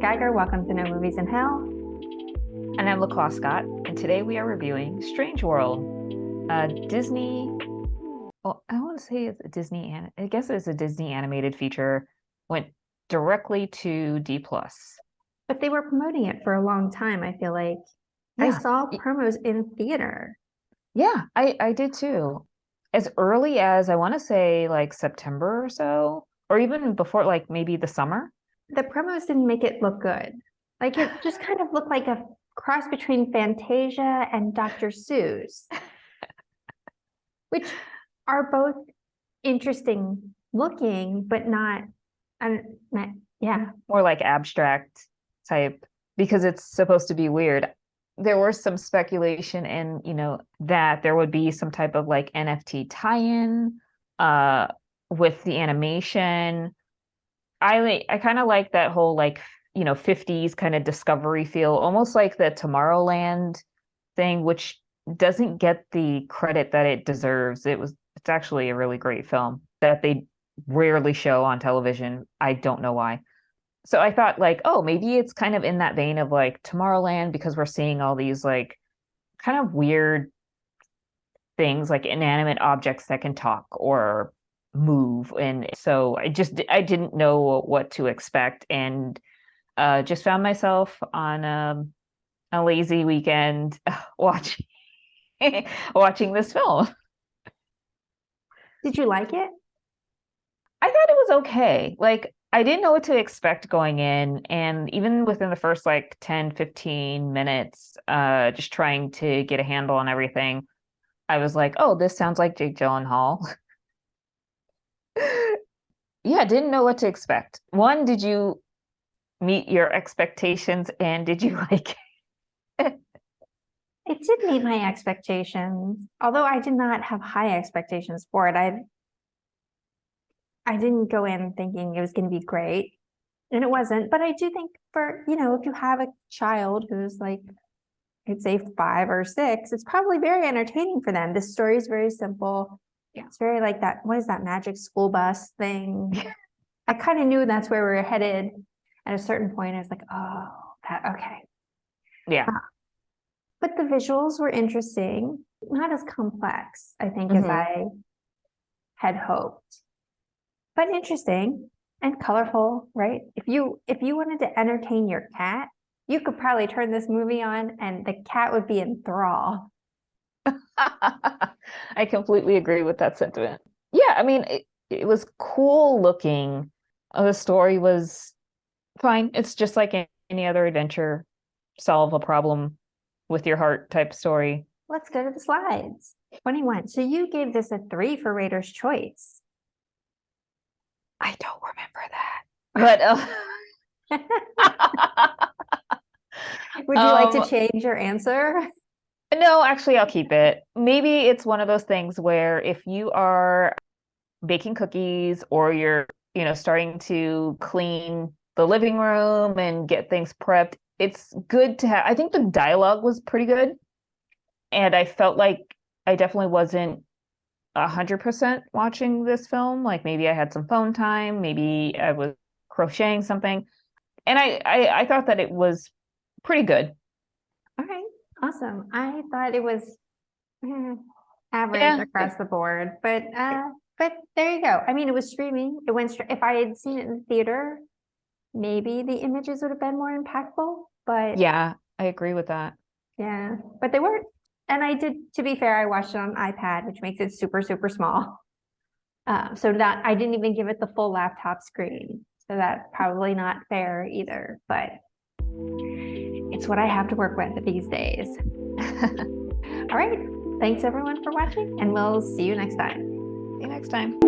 Geiger. Welcome to No Movies in Hell. And I'm LaClaw Scott, and today we are reviewing Strange World, Disney. Well, I don't want to say it's a Disney, I guess it's a Disney animated feature. Went directly to D+. But they were promoting it for a long time, I feel like. Yeah. I saw promos in theater. Yeah, I did too. As early as I want to say like September or so, or even before, like maybe the summer. The promos didn't make it look good. Like it just kind of looked like a cross between Fantasia and Dr. Seuss, which are both interesting looking, but not, yeah. More like abstract type, because it's supposed to be weird. There was some speculation in, that there would be some type of like NFT tie-in with the animation. I kind of like that whole like 50s kind of discovery feel, almost like the Tomorrowland thing, which doesn't get the credit that it deserves. It's actually a really great film that they rarely show on television. I don't know why. So I thought like, oh, maybe it's kind of in that vein of like Tomorrowland, because we're seeing all these like kind of weird things, like inanimate objects that can talk or move. And so I didn't know what to expect, and just found myself on a lazy weekend watching watching this film. Did you like it? I thought it was okay. Like, I didn't know what to expect going in, and even within the first like 10 15 minutes, just trying to get a handle on everything, I was like, oh, this sounds like Jake Gyllenhaal. Yeah, didn't know what to expect. One, did you meet your expectations, and did you like it? It did meet my expectations, although I did not have high expectations for it. I didn't go in thinking it was going to be great, and it wasn't. But I do think for, if you have a child who's like, I'd say 5 or 6, it's probably very entertaining for them. This story is very simple. Yeah. It's very like that. What is that magic school bus thing? I kind of knew that's where we were headed. At a certain point, I was like, oh, okay. Yeah. But the visuals were interesting, not as complex, I think, as I had hoped, but interesting and colorful, right? If you wanted to entertain your cat, you could probably turn this movie on and the cat would be in thrall. I completely agree with that sentiment. Yeah, I mean, it was cool looking. The story was fine. It's just like any other adventure, solve a problem with your heart type story. Let's go to the slides. 21. So you gave this a 3 for Rater's Choice. I don't remember that. But would you like to change your answer? No, actually, I'll keep it. Maybe it's one of those things where if you are baking cookies, or you're, starting to clean the living room and get things prepped, it's good to have. I think the dialogue was pretty good, and I felt like I definitely wasn't 100% watching this film. Like maybe I had some phone time, maybe I was crocheting something, and I thought that it was pretty good. All right, awesome. I thought it was average across the board, but there you go. I mean, it was streaming. It went if I had seen it in the theater, maybe the images would have been more impactful. But yeah, I agree with that. Yeah, but they weren't. And I did, to be fair, I watched it on iPad, which makes it super, super small. So that I didn't even give it the full laptop screen. So that's probably not fair either, but it's what I have to work with these days. All right. Thanks everyone for watching, and we'll see you next time. See you next time.